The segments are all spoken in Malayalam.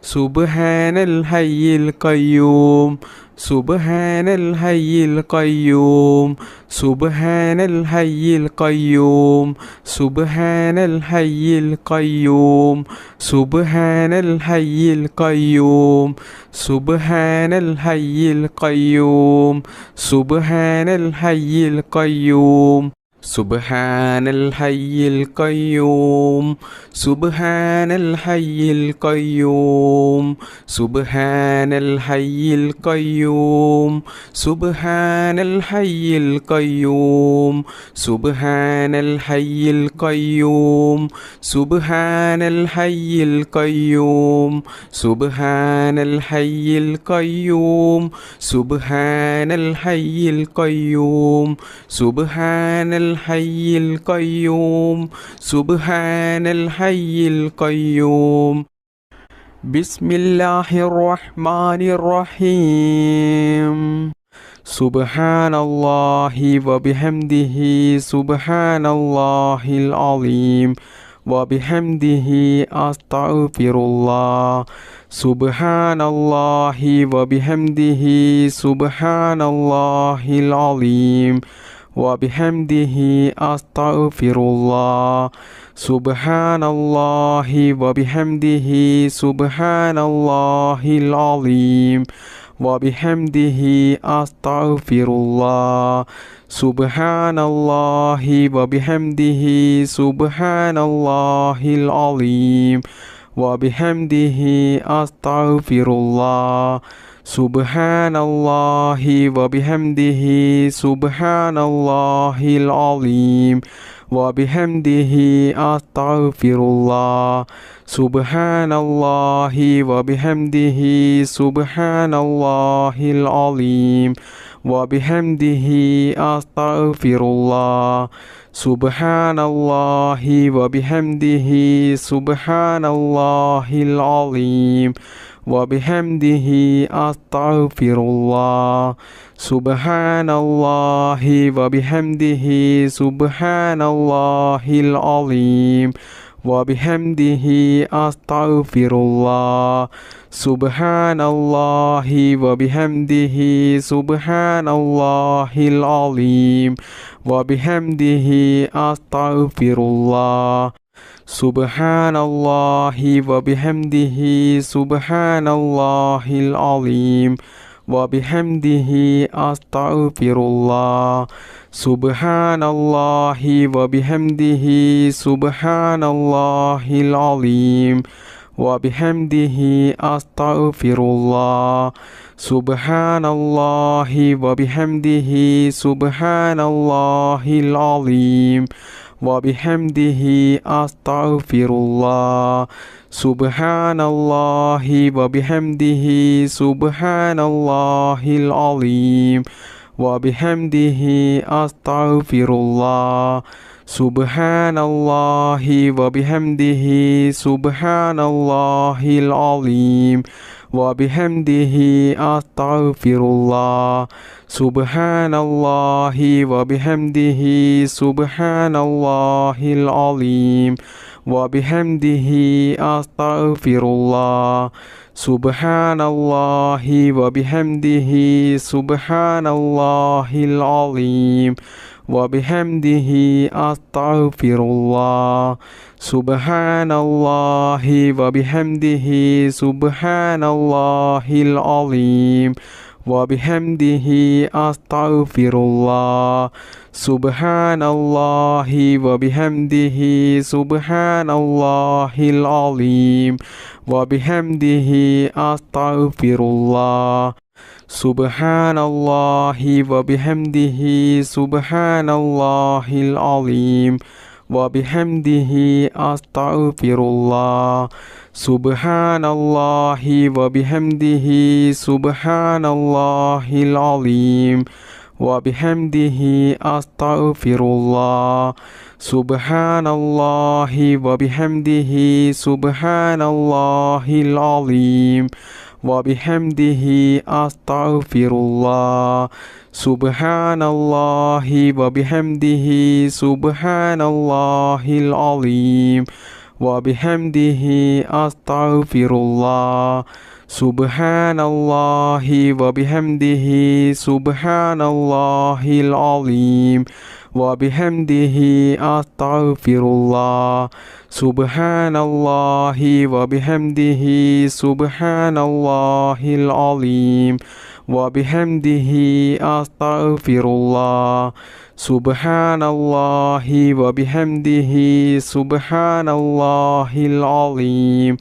سبحان الحي القيوم سبحان الحي القيوم سبحان الحي القيوم سبحان الحي القيوم سبحان الحي القيوم سبحان الحي القيوم سبحان الحي القيوم سبحان الحي القيوم سبحان الحي القيوم سبحان الحي القيوم سبحان الحي القيوم سبحان الحي القيوم سبحان الحي القيوم سبحان الحي القيوم سبحان الحي القيوم سبحان الحي القيوم سبحان الحي القيوم بسم الله الرحمن الرحيم سبحان الله وبحمده سبحان الله العظيم وبحمده أستغفر الله سبحان الله وبحمده سبحان الله العظيم وبحمده أستغفر الله سبحان الله وبحمده سبحان الله العظيم وبحمده أستغفر الله سبحان الله وبحمده سبحان الله العظيم وبحمده أستغفر الله سبحان الله وبحمده سبحان الله العظيم وبحمده أستغفر الله سبحان الله وبحمده سبحان الله العظيم وبحمده أستغفر الله سبحان الله وبحمده سبحان الله العظيم وبحمده أستغفر الله سبحان الله وبحمده سبحان الله العظيم وبحمده أستغفر الله سبحان الله وبحمده سبحان الله العظيم وبحمده أستغفر الله سبحان الله وبحمده سبحان الله العظيم وبحمده أستغفر الله سبحان الله وبحمده سبحان الله العظيم وبحمده أستغفر الله سبحان الله وبحمده سبحان الله العظيم وبحمده أستغفر الله سبحان الله وبحمده سبحان الله العظيم وبحمده أستغفر الله سبحان الله وبحمده سبحان الله العظيم وبحمده أستغفر الله سبحان الله وبحمده سبحان الله العظيم وبحمده أستغفر الله سبحان الله وبحمده سبحان الله العظيم وبحمده أستغفر الله سبحان الله وبحمده سبحان الله العظيم وبحمده أستغفر الله سبحان الله وبحمده سبحان الله العظيم وبحمده أستغفر الله سبحان الله وبحمده سبحان الله العظيم وبحمده أستغفر الله سبحان الله وبحمده سبحان الله العظيم وبحمده أستغفر الله سبحان الله وبحمده سبحان الله العظيم وبحمده أستغفر الله سبحان الله وبحمده سبحان الله العظيم وبحمده أستغفر الله سبحان الله وبحمده سبحان الله العظيم وبحمده أستغفر الله سبحان الله وبحمده سبحان الله العظيم وبحمده أستغفر الله سبحان الله وبحمده سبحان الله العظيم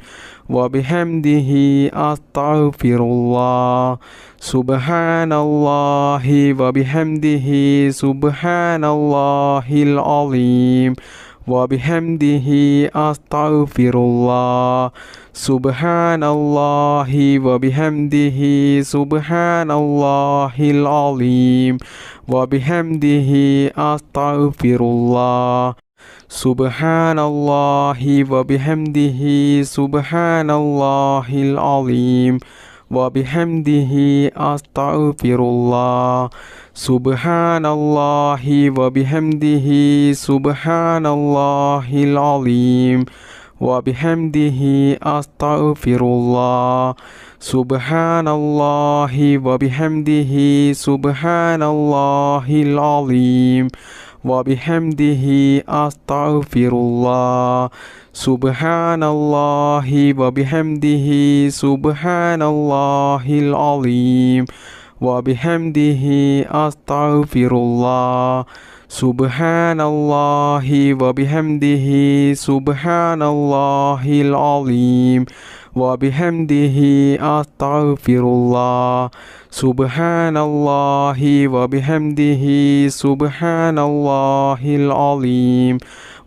وبحمده أستغفر الله سبحان الله وبحمده سبحان الله العظيم وبحمده أستغفر الله سبحان الله وبحمده سبحان الله العظيم وبحمده أستغفر الله سبحان الله وبحمده سبحان الله العظيم وبحمده أستغفر الله سبحان الله وبحمده سبحان الله العظيم وبحمده أستغفر الله سبحان الله وبحمده سبحان الله العظيم وبحمده أستغفر الله سبحان الله وبحمده سبحان الله العظيم وبحمده أستغفر الله سبحان الله وبحمده سبحان الله العظيم وبحمده أستغفر الله سبحان الله وبحمده سبحان الله العظيم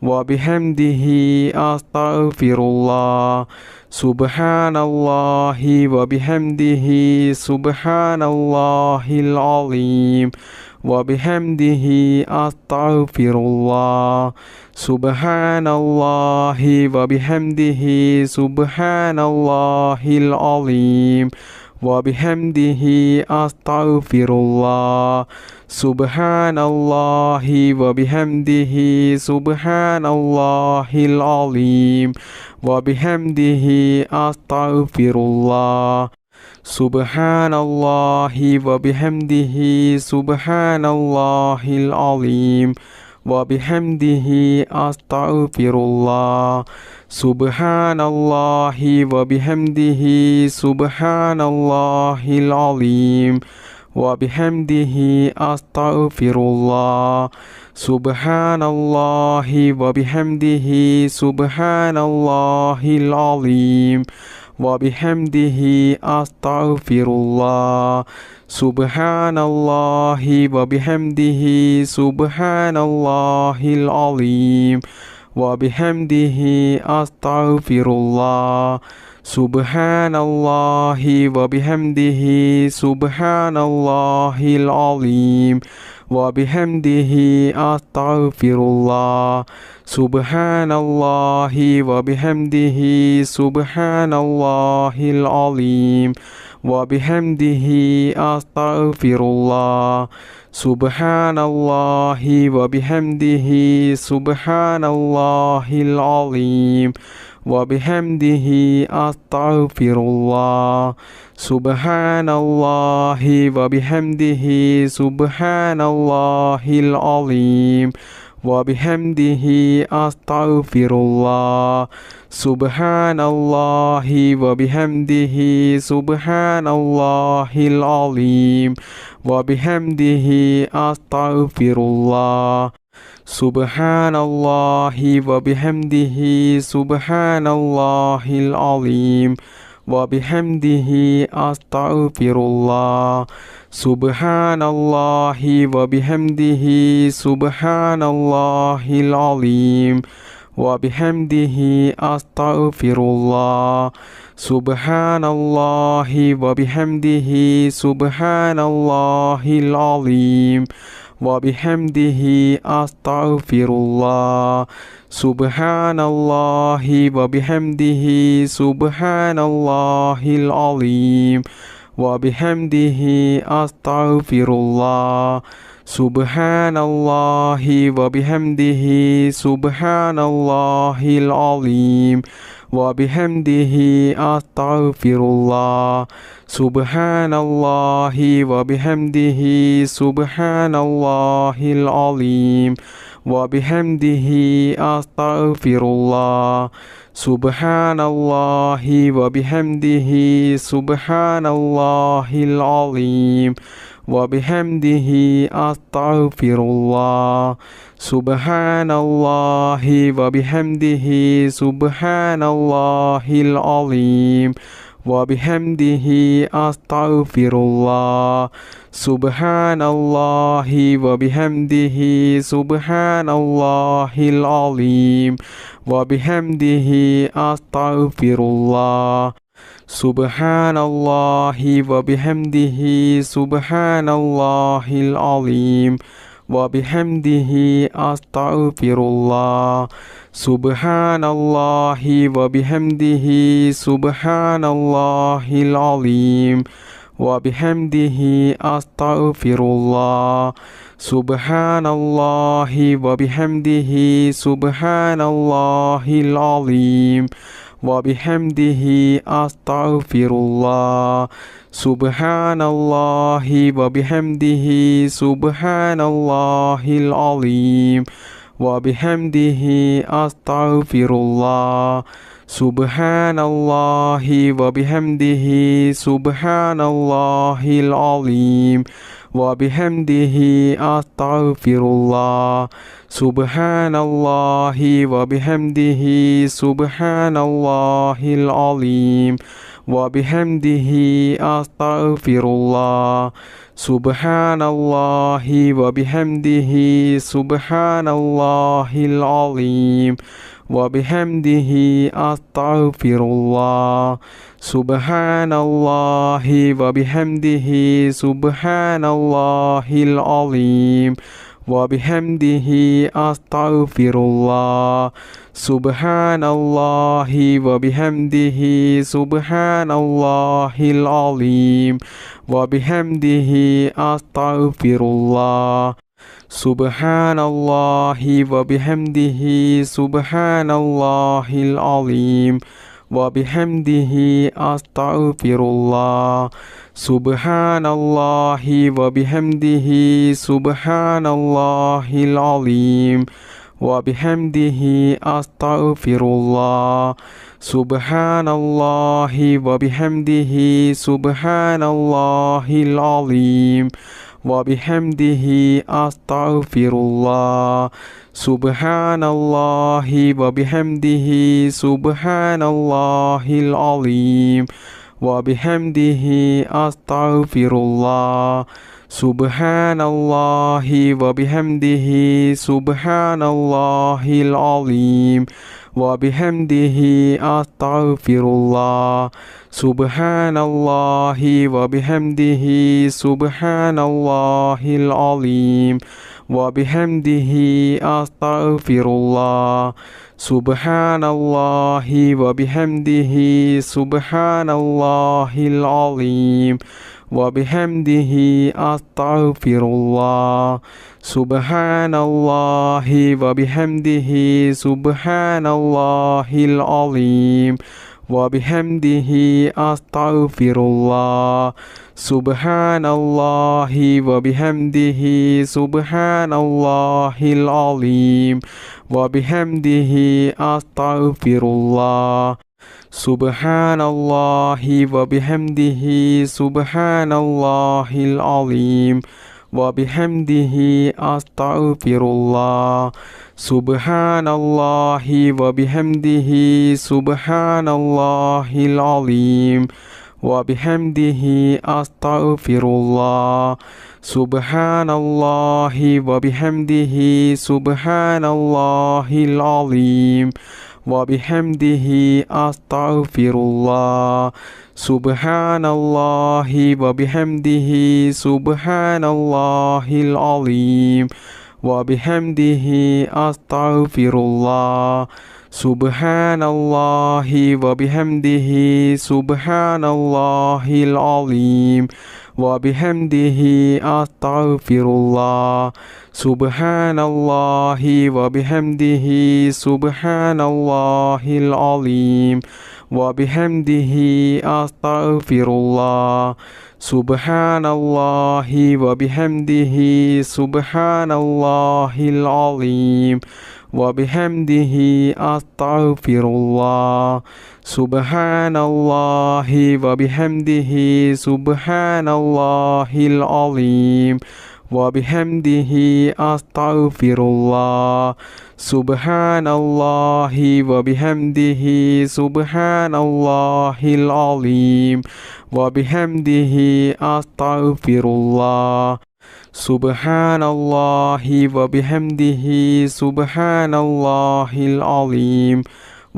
وبحمده أستغفر الله سبحان الله وبحمده سبحان الله العظيم وبحمده أستغفر الله سبحان الله وبحمده سبحان الله العظيم وبحمده أستغفر الله سبحان الله وبحمده سبحان الله العظيم وبحمده أستغفر الله سبحان الله وبحمده سبحان الله العظيم وبحمده أستغفر الله سبحان الله وبحمده سبحان الله العظيم وبحمده أستغفر الله سبحان الله وبحمده سبحان الله العظيم وبحمده أستغفر الله سبحان الله وبحمده سبحان الله العظيم وبحمده أستغفر الله سبحان الله وبحمده سبحان الله العظيم وبحمده أستغفر الله سبحان الله وبحمده سبحان الله العظيم وبحمده أستغفر الله سبحان الله وبحمده سبحان الله العظيم وبحمده أستغفر الله سبحان الله وبحمده سبحان الله العظيم وبحمده أستغفر الله سبحان الله وبحمده سبحان الله العظيم وبحمده أستغفر الله سبحان الله وبحمده سبحان الله العظيم وبحمده أستغفر الله سبحان الله وبحمده سبحان الله العظيم وبحمده أستغفر الله سبحان الله وبحمده سبحان الله العظيم وبحمده أستغفر الله سبحان الله وبحمده سبحان الله العظيم وبحمده أستغفر الله سبحان الله وبحمده سبحان الله العظيم وبحمده أستغفر الله سبحان الله وبحمده سبحان الله العظيم وبحمده أستغفر الله سبحان الله وبحمده سبحان الله العظيم وبحمده أستغفر الله سبحان الله وبحمده سبحان الله العظيم وبحمده أستغفر الله سبحان الله وبحمده سبحان الله العظيم وبحمده أستغفر الله سبحان الله وبحمده سبحان الله العظيم وبحمده أستغفر الله سبحان الله وبحمده سبحان الله العظيم وبحمده أستغفر الله سبحان الله وبحمده سبحان الله العظيم وبحمده أستغفر الله سبحان الله وبحمده سبحان الله العظيم وبحمده أستغفر الله سبحان الله وبحمده سبحان الله العظيم وبحمده أستغفر الله سبحان الله وبحمده سبحان الله العظيم وبحمده أستغفر الله سبحان الله وبحمده سبحان الله العظيم وبحمده أستغفر الله سبحان الله وبحمده سبحان الله العظيم وبحمده أستغفر الله سبحان الله وبحمده سبحان الله العظيم وبحمده أستغفر الله سبحان الله وبحمده سبحان الله العظيم وبحمده أستغفر الله سبحان الله وبحمده سبحان الله العظيم وبحمده أستغفر الله سبحان الله وبحمده سبحان الله العظيم وبحمده أستغفر الله سبحان الله وبحمده سبحان الله العظيم وبحمده أستغفر الله سبحان الله وبحمده سبحان الله العظيم وبحمده أستغفر الله سبحان الله وبحمده سبحان الله العظيم وبحمده أستغفر الله سبحان الله وبحمده سبحان الله العظيم وبحمده أستغفر الله سبحان الله وبحمده سبحان الله العظيم وبحمده أستغفر الله سبحان الله وبحمده سبحان الله العظيم وبحمده أستغفر الله سبحان الله وبحمده سبحان الله العظيم وبحمده أستغفر الله سبحان الله وبحمده سبحان الله العظيم وبحمده أستغفر الله سبحان الله وبحمده سبحان الله العظيم وبحمده أستغفر الله سبحان الله وبحمده سبحان الله العظيم وبحمده أستغفر الله സുബ്ഹാനല്ലാഹി വബിഹംദിഹി സുബ്ഹാനല്ലാഹിൽ അലീം വബിഹംദിഹി അസ്തഗ്ഫിറുല്ലാഹ് സുബ്ഹാനല്ലാഹി വബിഹംദിഹി സുബ്ഹാനല്ലാഹിൽ അലീം വബിഹംദിഹി അസ്തഗ്ഫിറുല്ലാഹ് സുബ്ഹാനല്ലാഹി വബിഹംദിഹി സുബ്ഹാനല്ലാഹിൽ അലീം വബിഹംദിഹി അസ്തഗ്ഫിറുല്ലാഹ് സുബ്ഹാനല്ലാഹി വബിഹംദിഹി സുബ്ഹാനല്ലാഹിൽ അലീം വബിഹംദിഹി അസ്തഗ്ഫിറുല്ലാഹ് സുബ്ഹാനല്ലാഹി വബിഹംദിഹി സുബ്ഹാനല്ലാഹിൽ അലീം വബിഹംദിഹി അസ്തഗ്ഫിറുല്ലാഹ് സുബ്ഹാനല്ലാഹി വബിഹംദിഹി സുബ്ഹാനല്ലാഹിൽ അലീം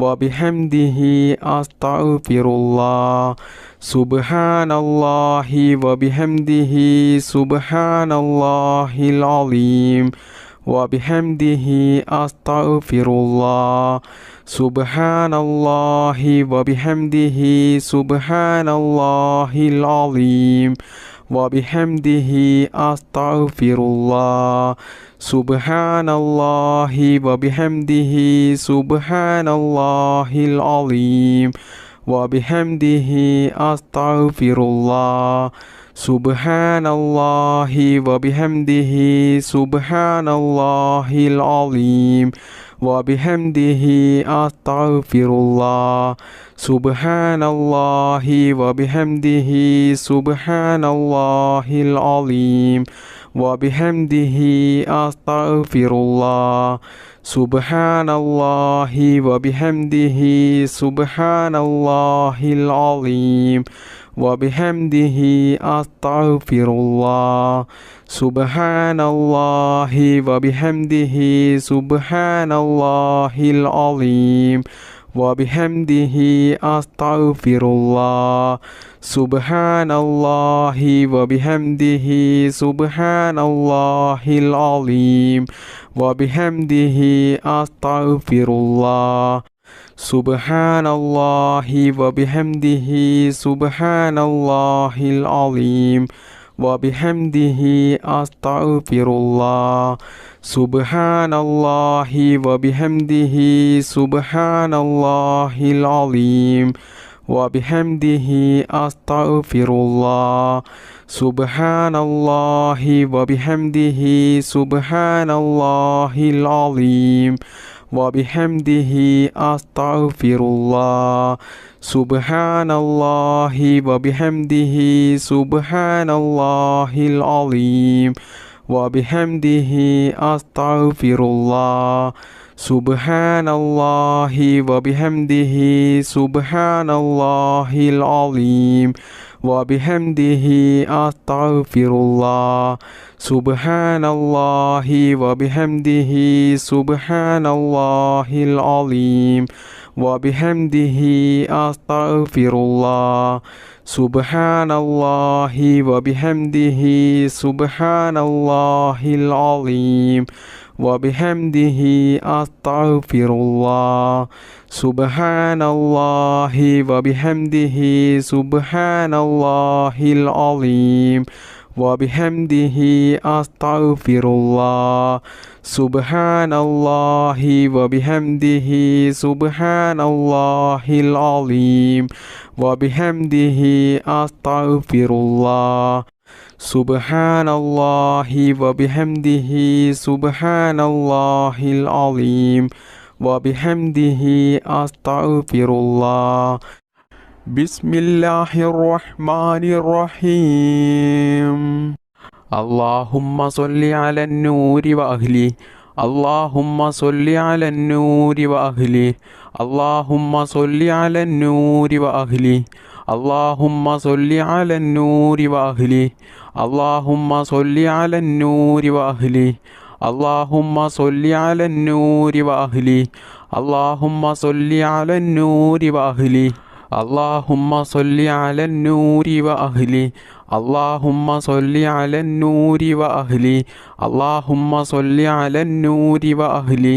വബിഹംദിഹി അസ്തഗ്ഫിറുല്ലാഹ് സുബ്ഹാനല്ലാഹി വബിഹംദിഹി സുബ്ഹാനല്ലാഹിൽ അലീം വബിഹംദിഹി അസ്തഗ്ഫിറുല്ലാഹ് സുബ്ഹാനല്ലാഹി വബിഹംദിഹി സുബ്ഹാനല്ലാഹിൽ അലീം വബിഹംദിഹി അസ്തഗ്ഫിറുല്ലാഹ് സുബ്ഹാനല്ലാഹി വബിഹംദിഹി സുബ്ഹാനല്ലാഹിൽ അലീം വബിഹംദിഹി അസ്തഗ്ഫിറുല്ലാഹ് സുബ്ഹാനല്ലാഹി വബിഹംദിഹി സുബ്ഹാനല്ലാഹിൽ അലീം വബിഹംദിഹി അസ്തഗ്ഫിറുല്ലാഹ് സുബ്ഹാനല്ലാഹി വബിഹംദിഹി സുബ്ഹാനല്ലാഹിൽ അലീം വബിഹംദിഹി അസ്തഗ്ഫിറുല്ലാഹ് സുബ്ഹാനല്ലാഹി വബിഹംദിഹി സുബ്ഹാനല്ലാഹിൽ അലീം വബിഹംദിഹി അസ്തഗ്ഫിറുല്ലാഹ് സുബ്ഹാനല്ലാഹി വബിഹംദിഹി സുബ്ഹാനല്ലാഹിൽ അലീം വബിഹംദിഹി അസ്തഗ്ഫിറുല്ലാഹ് സുബ്ഹാനല്ലാഹി വബിഹംദിഹി സുബ്ഹാനല്ലാഹിൽ അലീം വബിഹംദിഹി അസ്തഗ്ഫിറുല്ലാഹ് സുബ്ഹാനല്ലാഹി വബിഹംദിഹി സുബ്ഹാനല്ലാഹിൽ അലീം വബിഹംദിഹി അസ്തഗ്ഫിറുല്ലാഹ് സുബ്ഹാനല്ലാഹി വബിഹംദിഹി സുബ്ഹാനല്ലാഹിൽ അലീം വബിഹംദിഹി അസ്തഗ്ഫിറുല്ലാഹ് സുബ്ഹാനല്ലാഹി വബിഹംദിhi സുബ്ഹാനല്ലാഹിൽ അലീം വബിഹംദിhi അസ്തഗ്ഫിറുല്ലാഹ് സുബ്ഹാനല്ലാഹി വബിഹംദിhi സുബ്ഹാനല്ലാഹിൽ അലീം വബിഹംദിhi അസ്തഗ്ഫിറുല്ലാഹ് സുബ്ഹാനല്ലാഹി വബിഹംദിhi സുബ്ഹാനല്ലാഹിൽ അലീം വബിഹംദിhi അസ്തഗ്ഫിറുല്ലാഹ് സുബ്ഹാനല്ലാഹി വബിഹംദിhi സുബ്ഹാനല്ലാഹിൽ അലീം വബിഹംദിhi അസ്തഗ്ഫിറുല്ലാഹ് സുബ്ഹാനല്ലാഹി വബിഹംദിhi സുബ്ഹാനല്ലാഹിൽ അലീം വബിഹംദിhi അസ്തഗ്ഫിറുല്ലാഹ് സുബ്ഹാനല്ലാഹി വബിഹംദിhi സുബ്ഹാനല്ലാഹിൽ അലീം വബിഹംദിhi അസ്തഗ്ഫിറുല്ലാഹ് സുബ്ഹാനല്ലാഹി വബിഹംദിhi സുബ്ഹാനല്ലാഹിൽ അലീം വബിഹംദിhi അസ്തഗ്ഫിറുല്ലാഹ് സുബ്ഹാനല്ലാഹി വബിഹംദിhi സുബ്ഹാനല്ലാഹിൽ അലീം വബിഹംദിhi അസ്തഗ്ഫിറുല്ലാഹ് ബിസ്മില്ലാഹിർ റഹ്മാനിർ റഹീം അല്ലാഹുമ്മ സ്വല്ലി അലൻ നൂരി വഅഹ്ലി അല്ലാഹുമ്മ സ്വല്ലി അലൻ നൂരി വഅഹ്ലി അല്ലാഹുമ്മ സ്വല്ലി അലൻ നൂരി വഅഹ്ലി അല്ലാഹുമ്മ സ്വല്ലി അലൻ നൂരി വഅഹ്ലി അല്ലാഹുമ്മ സ്വല്ലി അലൻ നൂരി വഅഹ്ലി അല്ലാഹുമ്മ സ്വല്ലി അലൻ നൂരി വഅഹ്ലി അല്ലാഹുമ്മ സ്വല്ലി അലൻ നൂരി വഅഹ്ലി അല്ലാഹുമ്മ സ്വല്ലി അലൻ നൂരി വഅഹ്ലി അല്ലാഹുമ്മ സ്വല്ലി അലൻ നൂരി വഅഹ്ലി അല്ലാഹുമ്മ സ്വല്ലി അലൻ നൂരി വഅഹ്ലി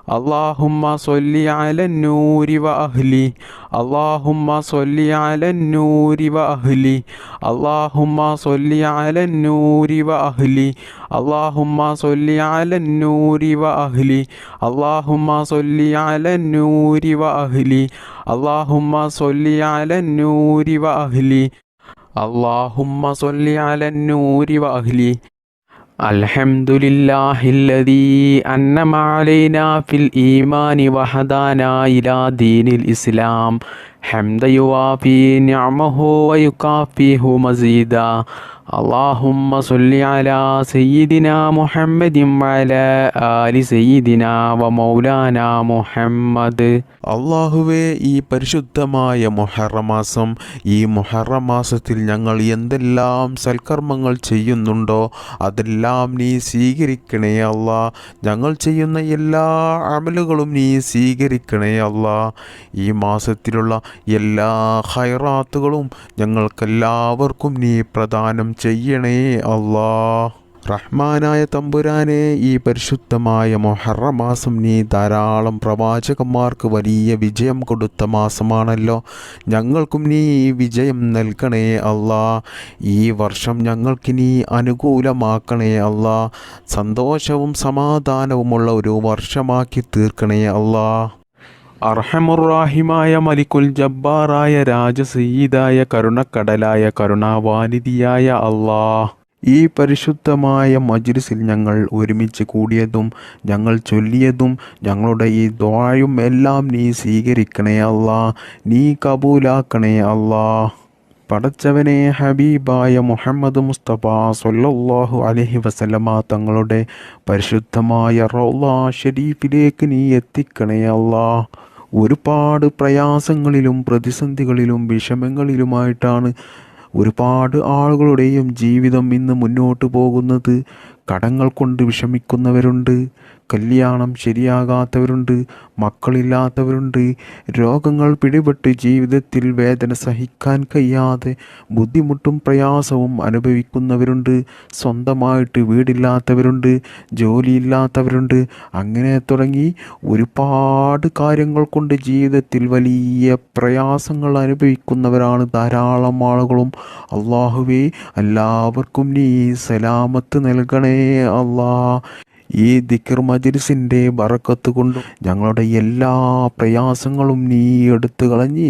اللهم صل على النور وأهله اللهم صل على النور وأهله اللهم صل على النور وأهله اللهم صل على النور وأهله اللهم صل على النور وأهله اللهم صل على النور وأهله اللهم صل على النور وأهله الحمد لله الذي أنعم علينا في الإيمان وهدانا إلى دين الإسلام حمدا يوافي نعمه ويكافئه مزيدا اللهم صل على سيدنا محمد وعلى آل سيدنا ومولانا محمد. അള്ളാഹുവേ, ഈ പരിശുദ്ധമായ മുഹറം മാസം, ഈ മുഹറം മാസത്തിൽ ഞങ്ങൾ എന്തെല്ലാം സൽക്കർമ്മങ്ങൾ ചെയ്യുന്നുണ്ടോ അതെല്ലാം നീ സ്വീകരിക്കണേ അല്ലാ. ഞങ്ങൾ ചെയ്യുന്ന എല്ലാ അമലുകളും നീ സ്വീകരിക്കണേ അല്ലാ. ഈ മാസത്തിലുള്ള എല്ലാ ഖൈറാത്തുകളും ഞങ്ങൾക്കെല്ലാവർക്കും നീ പ്രദാനം ചെയ്യണേ അല്ലാ. റഹ്മാനായ തമ്പുരാനെ, ഈ പരിശുദ്ധമായ മുഹറം മാസം നീ ധാരാളം പ്രവാചകന്മാർക്ക് വലിയ വിജയം കൊടുത്ത മാസമാണല്ലോ. ഞങ്ങൾക്കും നീ വിജയം നൽകണേ അല്ലാ. ഈ വർഷം ഞങ്ങൾക്ക് നീ അനുകൂലമാക്കണേ അല്ലാ. സന്തോഷവും സമാധാനവുമുള്ള ഒരു വർഷമാക്കി തീർക്കണേ അല്ലാ. അർഹമുറാഹിമായ മലിക്കുൽ ജബ്ബാറായ രാജസയ്യിദായ കരുണക്കടലായ കരുണാവാനിധിയായ അല്ലാ, ഈ പരിശുദ്ധമായ മജ്‌ലിസിൽ ഞങ്ങൾ ഒരുമിച്ച് കൂടിയതും ഞങ്ങൾ ചൊല്ലിയതും ഞങ്ങളുടെ ഈ ദുആയും എല്ലാം നീ സ്വീകരിക്കണേ അല്ലാ. നീ കബൂലാക്കണേ അല്ലാ. പടച്ചവനെ, ഹബീബായ മുഹമ്മദ് മുസ്തഫ സ്വല്ലല്ലാഹു അലൈഹി വസല്ലമ തങ്ങളുടെ പരിശുദ്ധമായ റൗള ഷരീഫിലേക്ക് നീ എത്തിക്കണേ അല്ലാ. ഒരുപാട് പ്രയാസങ്ങളിലും പ്രതിസന്ധികളിലും വിഷമങ്ങളിലുമായിട്ടാണ് ഒരുപാട് ആളുകളുടെയും ജീവിതം ഇന്ന് മുന്നോട്ട് പോകുന്നത്. കടങ്ങൾ കൊണ്ട് വിഷമിക്കുന്നവരുണ്ട്, കല്യാണം ശരിയാകാത്തവരുണ്ട്, മക്കളില്ലാത്തവരുണ്ട്, രോഗങ്ങൾ പിടിപെട്ട് ജീവിതത്തിൽ വേദന സഹിക്കാൻ കഴിയാതെ ബുദ്ധിമുട്ടും പ്രയാസവും അനുഭവിക്കുന്നവരുണ്ട്, സ്വന്തമായിട്ട് വീടില്ലാത്തവരുണ്ട്, ജോലിയില്ലാത്തവരുണ്ട്. അങ്ങനെ തുടങ്ങി ഒരുപാട് കാര്യങ്ങൾ കൊണ്ട് ജീവിതത്തിൽ വലിയ പ്രയാസങ്ങൾ അനുഭവിക്കുന്നവരാണ് ധാരാളം ആളുകളും. അല്ലാഹുവേ, എല്ലാവർക്കും നീ സലാമത്ത് നൽകണേ അല്ലാ. ഈ ദിക്ർ മജ്‌ലിസിൻ്റെ ബറക്കത്ത് കൊണ്ടും ഞങ്ങളുടെ എല്ലാ പ്രയാസങ്ങളും നീ എടുത്തു കളഞ്ഞ്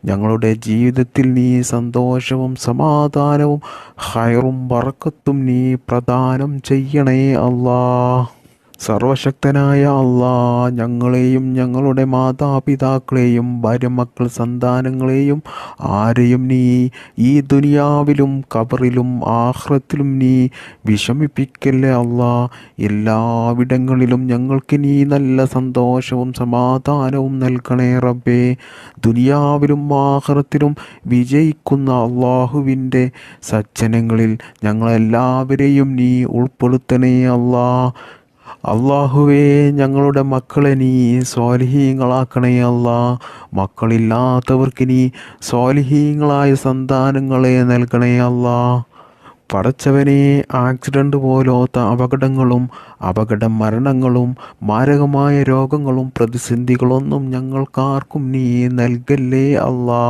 ഞങ്ങളുടെ ജീവിതത്തിൽ നീ സന്തോഷവും സമാധാനവും ഖൈറും ബറക്കത്തും നീ പ്രദാനം ചെയ്യണേ അല്ലാ. സർവശക്തനായ അല്ലാ, ഞങ്ങളെയും ഞങ്ങളുടെ മാതാപിതാക്കളെയും ഭാര്യമക്കൾ സന്താനങ്ങളെയും ആരെയും നീ ഈ ദുനിയാവിലും ഖബറിലും ആഖിറത്തിലും നീ വിഷമിപ്പിക്കല്ലേ അല്ലാ. എല്ലാവിടങ്ങളിലും ഞങ്ങൾക്ക് നീ നല്ല സന്തോഷവും സമാധാനവും നൽകണേ റബ്ബേ. ദുനിയാവിലും ആഖിറത്തിലും വിജയിക്കുന്ന അള്ളാഹുവിൻ്റെ സജ്ജനങ്ങളിൽ ഞങ്ങളെല്ലാവരെയും നീ ഉൾപ്പെടുത്തണേ അല്ലാ. അല്ലാഹുവേ, ഞങ്ങളുടെ മക്കളെ നീ സ്വാലിഹീങ്ങളാക്കണേ അല്ലാ. മക്കളില്ലാത്തവർക്ക് നീ സ്വാലിഹീങ്ങളായ സന്താനങ്ങളെ നൽകണേ അല്ലാ. പടച്ചവനെ, ആക്സിഡൻ്റ് പോലത്തെ അപകടങ്ങളും അപകട മരണങ്ങളും മാരകമായ രോഗങ്ങളും പ്രതിസന്ധികളൊന്നും ഞങ്ങൾക്കാർക്കും നീ നൽകല്ലേ അല്ലാ.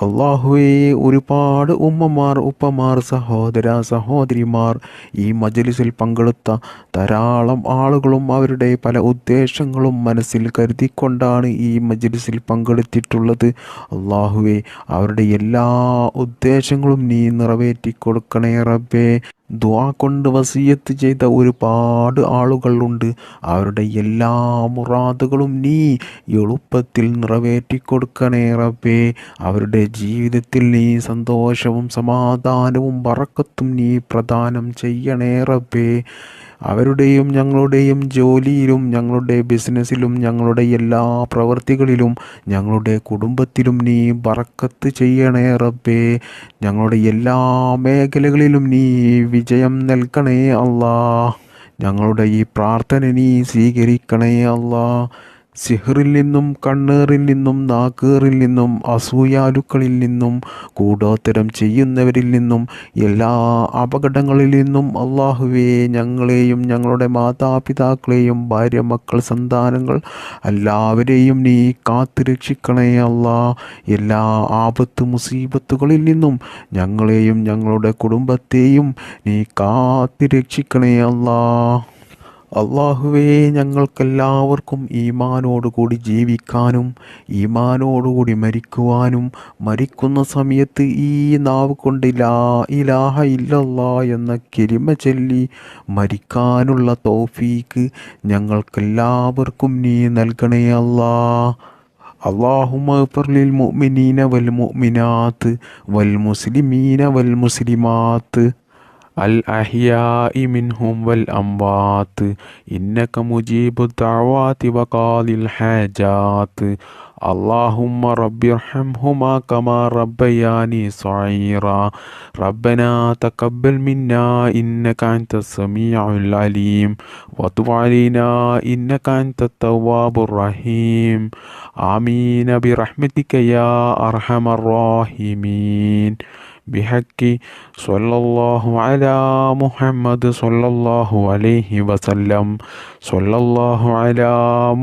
അല്ലാഹുവേ, ഒരുപാട് ഉമ്മമാർ, ഉപ്പമാർ, സഹോദര സഹോദരിമാർ, ഈ മജ്‌ലിസിൽ പങ്കെടുത്ത ധാരാളം ആളുകളും അവരുടെ പല ഉദ്ദേശങ്ങളും മനസ്സിൽ കരുതിക്കൊണ്ടാണ് ഈ മജ്‌ലിസിൽ പങ്കെടുത്തിട്ടുള്ളത്. അല്ലാഹുവേ, അവരുടെ എല്ലാ ഉദ്ദേശങ്ങളും നീ നിറവേറ്റി കൊടുക്കണേ റബ്ബേ. ദുആ കൊണ്ട് വസിയത്ത് ചെയ്ത ഒരുപാട് ആളുകളുണ്ട്. അവരുടെ എല്ലാ മുറാദുകളും നീ എളുപ്പത്തിൽ നിറവേറ്റി കൊടുക്കണേ റബ്ബേ. അവരുടെ ജീവിതത്തിൽ നീ സന്തോഷവും സമാധാനവും ബറക്കത്തും നീ പ്രദാനം ചെയ്യണേ റബ്ബേ. അവരുടെയും ഞങ്ങളുടെയും ജോലിയിലും ഞങ്ങളുടെ ബിസിനസ്സിലും ഞങ്ങളുടെ എല്ലാ പ്രവൃത്തികളിലും ഞങ്ങളുടെ കുടുംബത്തിലും നീ ബറക്കത്ത് ചെയ്യണേ റബ്ബേ. ഞങ്ങളുടെ എല്ലാ മേഖലകളിലും നീ വിജയം നൽകണേ അല്ലാ. ഞങ്ങളുടെ ഈ പ്രാർത്ഥന നീ സ്വീകരിക്കണേ അല്ലാ. സിഹ്റിൽ നിന്നും കണ്ണേറിൽ നിന്നും നാക്കേറിൽ നിന്നും അസൂയാലുക്കളിൽ നിന്നും കൂടോത്തരം ചെയ്യുന്നവരിൽ നിന്നും എല്ലാ അപകടങ്ങളിൽ നിന്നും അള്ളാഹുവേ ഞങ്ങളെയും ഞങ്ങളുടെ മാതാപിതാക്കളെയും ഭാര്യ മക്കൾ സന്താനങ്ങൾ എല്ലാവരെയും നീ കാത്തുരക്ഷിക്കണേ അല്ലാ. എല്ലാ ആപത്ത് മുസീബത്തുകളിൽ നിന്നും ഞങ്ങളെയും ഞങ്ങളുടെ കുടുംബത്തെയും നീ കാത്തുരക്ഷിക്കണേ അല്ലാ. അള്ളാഹുവേ ഞങ്ങൾക്കെല്ലാവർക്കും ഈമാനോടുകൂടി ജീവിക്കാനും ഈമാനോടുകൂടി മരിക്കുവാനും മരിക്കുന്ന സമയത്ത് ഈ നാവ് കൊണ്ട് ലാ ഇലാഹ ഇല്ലല്ലാ എന്ന കലിമ ചൊല്ലി മരിക്കാനുള്ള തൗഫീക്ക് ഞങ്ങൾക്കെല്ലാവർക്കും നീ നൽകണേ അല്ലാ. اللهم اغفر للمؤمنين والمؤمنات والمسلمين والمسلمات الأحياء منهم والأموات إنك مجيب الدعوات وقاضي الحاجات. اللهم رب ارحمهما كما ربياني صغيرا. ربنا تقبل منا إنك أنت السميع العليم وتب علينا إنك أنت التواب الرحيم. آمين برحمتك يا أرحم الراحمين. بحق صلى الله على محمد صلى الله عليه وسلم. صلى الله على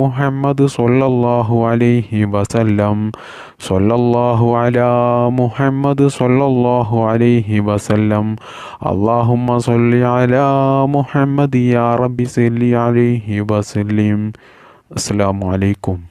محمد صلى الله عليه وسلم. صلى الله على محمد صلى الله عليه وسلم. اللهم صل على محمد يا رب صل عليه وسلم. السلام عليكم.